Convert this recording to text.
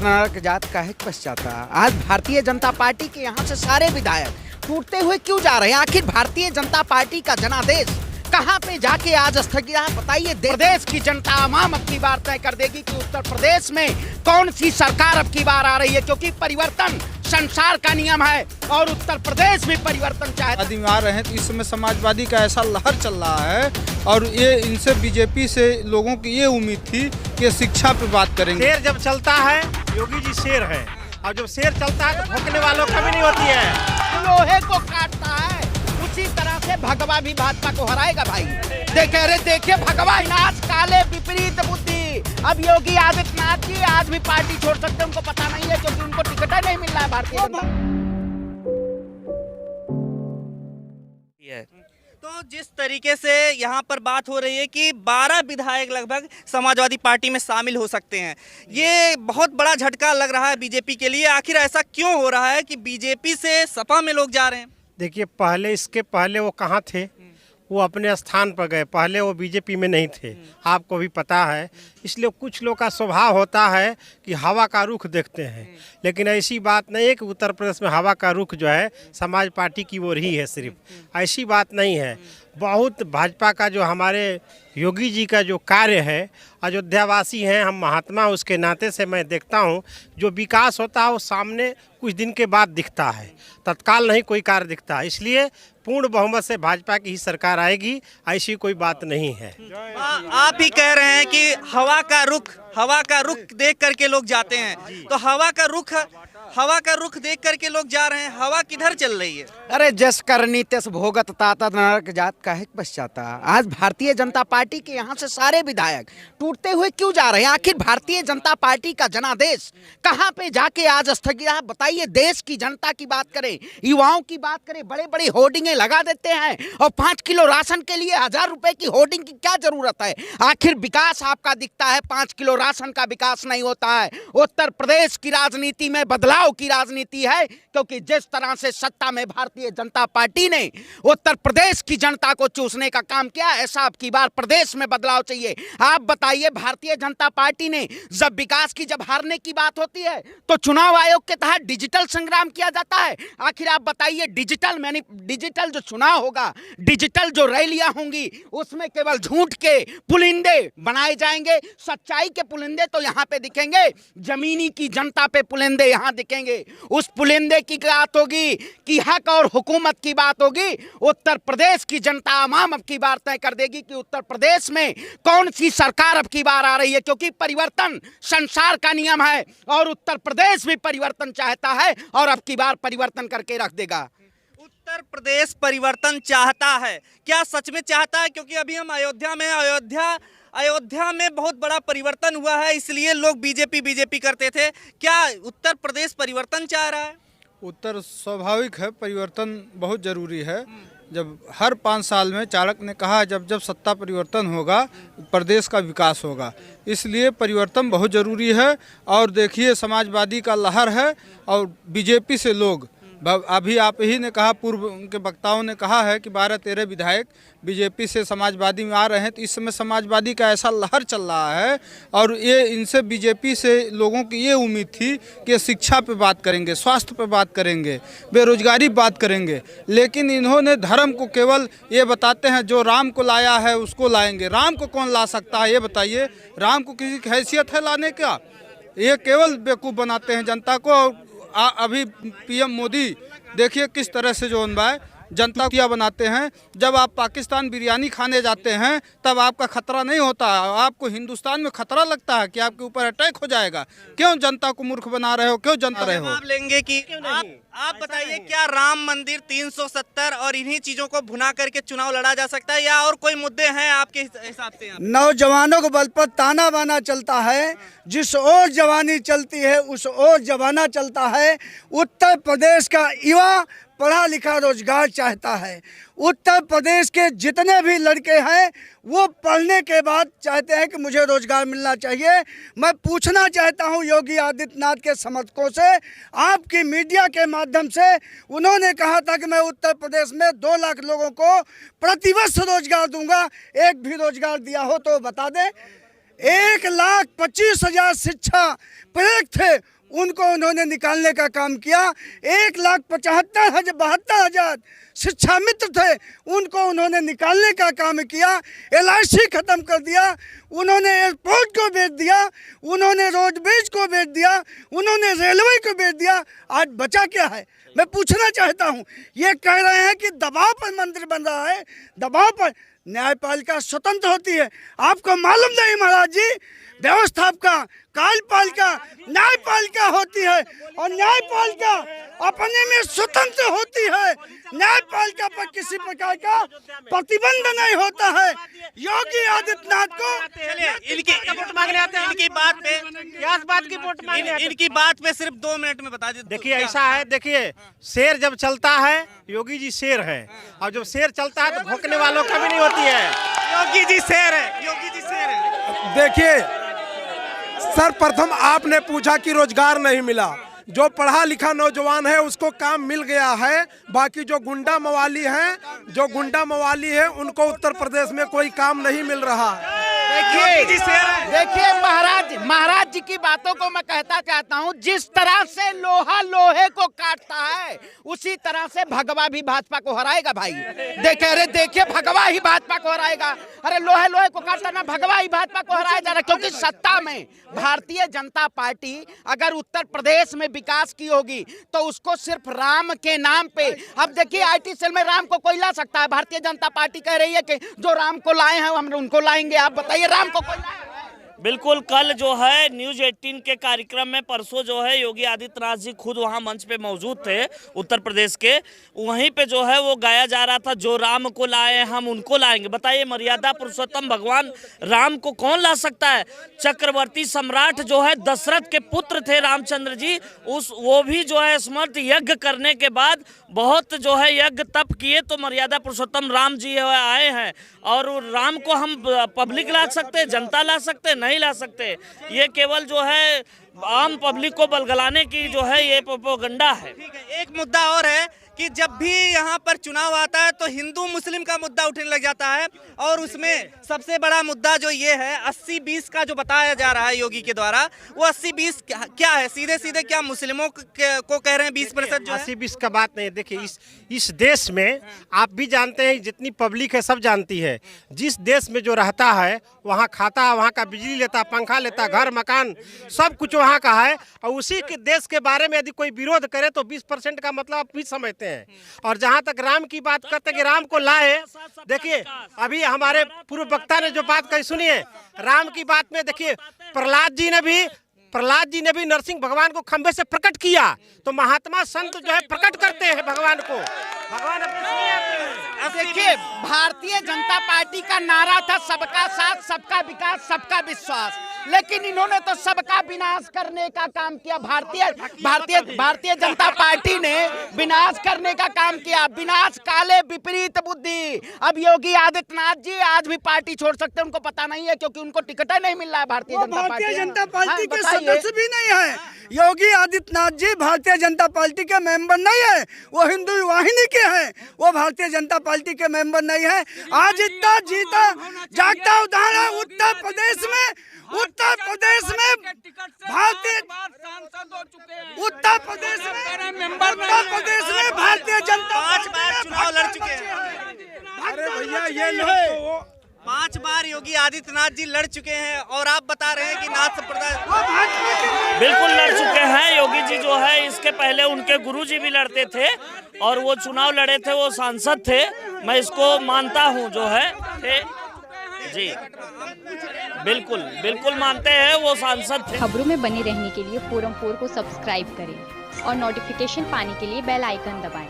नरक जात काहे पश्चाता। आज भारतीय जनता पार्टी के यहाँ से सारे विधायक टूटते हुए क्यों जा रहे हैं? आखिर भारतीय जनता पार्टी का जनादेश कहाँ पे जाके आज स्थगित है? बताइए, प्रदेश की जनता आवाम अब की बार तय कर देगी कि उत्तर प्रदेश में कौन सी सरकार अब की बार आ रही है, क्योंकि परिवर्तन संसार का नियम है और उत्तर प्रदेश भी परिवर्तन चाहता आदमी आ रहे हैं। तो इस समय समाजवादी का ऐसा लहर चल रहा है और ये इनसे बीजेपी से लोगों की ये उम्मीद थी कि शिक्षा पे बात करेंगे। शेर जब चलता है, योगी जी शेर है, और जब शेर चलता है तो भोंकने वालों कमी नहीं होती है। लोहे को काटता है, उसी तरह से भगवा भी भाजपा को हराएगा भाई। देखिए भगवा नाच काले विपरीत बुद्धि। अब योगी आदित्यनाथ जी आज भी पार्टी छोड़ सकते हैं, उनको पता नहीं है क्योंकि उनको टिकट ही नहीं मिल रहा है भारतीय जनता। तो जिस तरीके से यहाँ पर बात हो रही है कि 12 विधायक लगभग समाजवादी पार्टी में शामिल हो सकते हैं, ये बहुत बड़ा झटका लग रहा है बीजेपी के लिए। आखिर ऐसा क्यों हो रहा है कि बीजेपी से सपा में लोग जा रहे हैं? देखिए, इसके पहले वो कहाँ थे? वो अपने स्थान पर गए। पहले वो बीजेपी में नहीं थे, आपको भी पता है। इसलिए कुछ लोग का स्वभाव होता है कि हवा का रुख देखते हैं, लेकिन ऐसी बात नहीं है कि उत्तर प्रदेश में हवा का रुख जो है समाज पार्टी की ओर ही है। सिर्फ ऐसी बात नहीं है। बहुत भाजपा का जो हमारे योगी जी का जो कार्य है, अयोध्यावासी हैं हम, महात्मा उसके नाते से मैं देखता हूं जो विकास होता है वो सामने कुछ दिन के बाद दिखता है, तत्काल नहीं कोई कार्य दिखता है। इसलिए पूर्ण बहुमत से भाजपा की ही सरकार आएगी, ऐसी कोई बात नहीं है। आप ही कह रहे हैं कि हवा का रुख देख करके लोग जाते हैं, तो हवा का रुख देख करके लोग जा रहे हैं। हवा किधर चल रही है? अरे जस करनी तस भोगत ताता नरक जात काहे पश्चाता। आज भारतीय जनता पार्टी के यहाँ से सारे विधायक टूटते हुए क्यों जा रहे हैं? आखिर भारतीय जनता पार्टी का जनादेश कहाँ पे जाके आज स्थगित है? बताइए, देश की जनता की बात करें, युवाओं की बात करें, बड़े बड़े होर्डिंगें लगा देते हैं और 5 किलो राशन के लिए 1000 रुपए की होर्डिंग की क्या जरूरत है? आखिर विकास आपका दिखता है, 5 किलो राशन का विकास नहीं होता है। उत्तर प्रदेश की राजनीति में बदलाव की राजनीति है, क्योंकि जिस तरह से सत्ता में भारतीय जनता पार्टी ने उत्तर प्रदेश की जनता को चूसने का काम किया, ऐसा अब की बार प्रदेश में बदलाव चाहिए। आप बताइए, भारतीय जनता पार्टी ने जब विकास की जब हारने की बात होती है तो चुनाव आयोग के तहत डिजिटल संग्राम किया जाता है। आखिर आप बताइए, डिजिटल जो चुनाव होगा, डिजिटल जो रैलियां होंगी, उसमें केवल झूठ के पुलिंदे बनाए जाएंगे, सच्चाई के पुलिंदे तो यहां पे दिखेंगे, जमीनी की जनता पे पुलिंदे यहां दिखेंगे। उस पुलिंदे की बात होगी कि हक और हुकूमत की बात होगी। उत्तर प्रदेश की जनता आवाम अब की बार तय कर देगी कि उत्तर प्रदेश में कौन सी सरकार अब की बार आ रही है, क्योंकि परिवर्तन संसार का नियम है और उत्तर प्रदेश भी परिवर्तन चाहता है और अब की बार परिवर्तन करके रख देगा। उत्तर प्रदेश परिवर्तन चाहता है, क्या सच में चाहता है? क्योंकि अभी हम अयोध्या में बहुत बड़ा परिवर्तन हुआ है, इसलिए लोग बीजेपी करते थे। क्या उत्तर प्रदेश परिवर्तन चाह रहा है? उत्तर स्वाभाविक है, परिवर्तन बहुत जरूरी है। जब हर 5 साल में चाणक्य ने कहा जब सत्ता परिवर्तन होगा प्रदेश का विकास होगा, इसलिए परिवर्तन बहुत ज़रूरी है। और देखिए, समाजवादी का लहर है और बीजेपी से लोग, अभी आप ही ने कहा, पूर्व उनके वक्ताओं ने कहा है कि 12-13 विधायक बीजेपी से समाजवादी में आ रहे हैं। तो इस समय समाजवादी का ऐसा लहर चल रहा है और ये इनसे बीजेपी से लोगों की ये उम्मीद थी कि शिक्षा पे बात करेंगे, स्वास्थ्य पे बात करेंगे, बेरोजगारी बात करेंगे, लेकिन इन्होंने धर्म को केवल ये बताते हैं जो राम को लाया है उसको लाएंगे। राम को कौन ला सकता है ये बताइए? राम को किसी की हैसियत है लाने का? ये केवल बेवकूफ़ बनाते हैं जनता को। अभी पीएम मोदी देखिए किस तरह से जो जनता को बनाते हैं। जब आप पाकिस्तान बिरयानी खाने जाते हैं तब आपका खतरा नहीं होता, आपको हिंदुस्तान में खतरा लगता है कि आपके ऊपर अटैक हो जाएगा। क्यों जनता को मूर्ख बना रहे हो? क्यों जनता रहे हो? आप लेंगे कि आप बताइए, क्या राम मंदिर 370 और इन्हीं चीजों को भुना करके चुनाव लड़ा जा सकता है, या और कोई मुद्दे हैं आपके हिसाब से? नौजवानों को बल पर ताना बाना चलता है, जिस ओर जवानी चलती है उस ओर जमाना चलता है। उत्तर प्रदेश का युवा पढ़ा लिखा रोजगार चाहता है। उत्तर प्रदेश के जितने भी लड़के हैं वो पढ़ने के बाद चाहते हैं कि मुझे रोजगार मिलना चाहिए। मैं पूछना चाहता हूं योगी आदित्यनाथ के समर्थकों से, आपकी मीडिया के माध्यम से उन्होंने कहा था कि मैं उत्तर प्रदेश में 2 लाख लोगों को प्रतिवर्ष रोजगार दूंगा, एक भी रोजगार दिया हो तो बता दें। 1,25,000 शिक्षा प्रेरक थे, उनको उन्होंने निकालने का काम किया। 1,72,000 शिक्षा मित्र थे, उनको उन्होंने निकालने का काम किया। LIC खत्म कर दिया, उन्होंने एयरपोर्ट को बेच दिया, उन्होंने रोडवेज को बेच दिया, उन्होंने रेलवे को बेच दिया। आज बचा क्या है? मैं पूछना चाहता हूँ। ये कह रहे हैं कि दबाव पर मंदिर बन रहा है, दबाव पर। न्यायपालिका स्वतंत्र होती है, आपको मालूम नहीं महाराज जी? व्यवस्थापिका, कार्यपालिका, न्यायपालिका होती है और न्यायपालिका अपने में स्वतंत्र होती है। न्यायपालिका पर किसी प्रकार का प्रतिबंध नहीं होता है। योगी आदित्यनाथ को इनकी बात पे सिर्फ 2 मिनट में बता दीजिए। देखिए ऐसा है, देखिए शेर जब चलता है, योगी जी शेर है, और जब शेर चलता है तो भौंकने वालों का भी नहीं होती है। योगी जी शेर है, योगी जी शेर है। देखिए सर्वप्रथम आपने पूछा कि रोजगार नहीं मिला। जो पढ़ा लिखा नौजवान है उसको काम मिल गया है, बाकी जो गुंडा मवाली है उनको उत्तर प्रदेश में कोई काम नहीं मिल रहा। देखिए महाराज जी की बातों को मैं कहता चाहता हूँ, जिस तरह से लोहा लोहे को काटता है उसी तरह से भगवा भी भाजपा को हराएगा भाई। देखिए भगवा ही भाजपा को हराएगा। अरे लोहे लोहे को काटता ना, भगवा ही भाजपा को हराया जा रहा है। क्योंकि सत्ता में भारतीय जनता पार्टी अगर उत्तर प्रदेश में विकास की होगी तो उसको सिर्फ राम के नाम पे। अब देखिए IT सेल में राम को कोई ला सकता है? भारतीय जनता पार्टी कह रही है कि जो राम को लाए हैं हम उनको लाएंगे। आप बताइए राम को कोई लाए? बिल्कुल, कल जो है न्यूज 18 के कार्यक्रम में परसों जो है योगी आदित्यनाथ जी खुद वहां मंच पे मौजूद थे उत्तर प्रदेश के। वहीं पे जो है वो गाया जा रहा था, जो राम को लाए हम उनको लाएंगे। बताइए मर्यादा पुरुषोत्तम भगवान राम को कौन ला सकता है? चक्रवर्ती सम्राट जो है दशरथ के पुत्र थे रामचंद्र जी, वो भी जो है स्मृत यज्ञ करने के बाद बहुत जो है यज्ञ तप किए तो मर्यादा पुरुषोत्तम राम जी आए हैं। और राम को हम पब्लिक ला सकते, जनता ला सकते नहीं ला सकते। ये केवल जो है आम पब्लिक को बलगलाने की जो है ये प्रोपेगेंडा है। ठीक है, एक मुद्दा और है कि जब भी यहाँ पर चुनाव आता है तो हिंदू मुस्लिम का मुद्दा उठने लग जाता है। और उसमें सबसे बड़ा मुद्दा जो ये है 80-20 का जो बताया जा रहा है योगी के द्वारा, वो 80-20 क्या है? सीधे सीधे क्या मुस्लिमों को कह रहे हैं 20% जो है? 80-20 का बात नहीं है। देखिए इस देश में आप भी जानते हैं, जितनी पब्लिक है सब जानती है, जिस देश में जो रहता है वहाँ खाता है, वहाँ का बिजली लेता, पंखा लेता, घर मकान सब कुछ वहाँ का है। और उसी के देश के बारे में यदि कोई विरोध करे तो 20% का मतलब आप भी समझते हैं। और जहाँ तक राम की बात करते हैं कि राम को लाए, देखिए अभी हमारे पूर्व वक्ता ने जो बात कही सुनिए, राम की बात में देखिए प्रहलाद जी ने भी नरसिंह भगवान को खंबे से प्रकट किया। तो महात्मा संत जो है प्रकट करते हैं भगवान को। भगवान देखिए भारतीय जनता पार्टी का नारा था सबका साथ, सबका विकास, सबका विश्वास, लेकिन इन्होंने तो सबका विनाश करने का काम किया। भारतीय जनता पार्टी ने विनाश करने का काम किया। विनाश काले विपरीत बुद्धि। अब योगी आदित्यनाथ जी आज भी पार्टी छोड़ सकते हैं, उनको पता नहीं है क्योंकि उनको टिकट नहीं मिल रहा है। भारतीय जनता पार्टी के सदस्य भी नहीं है। योगी आदित्यनाथ जी भारतीय जनता पार्टी के मेंबर नहीं है, वो हिंदू वाहिनी के हैं, वो भारतीय जनता पार्टी के मेंबर नहीं है। आज इतना जीता जागता उदाहरण उत्तर प्रदेश में भारतीय जनता 5 बार चुनाव लड़ चुके हैं। अरे भैया ये लोग 5 बार योगी आदित्यनाथ जी लड़ चुके हैं और आप बता रहे हैं कि नाथ संप्रदाय बिल्कुल लड़ चुके हैं। योगी जी जो है इसके पहले उनके गुरुजी भी लड़ते थे और वो चुनाव लड़े थे, वो सांसद थे, मैं इसको मानता हूँ जो है जी बिल्कुल मानते हैं, वो सांसद थे। खबरों में बने रहने के लिए फोरम 4 को सब्सक्राइब करें और नोटिफिकेशन पाने के लिए बेल आइकन दबाएं।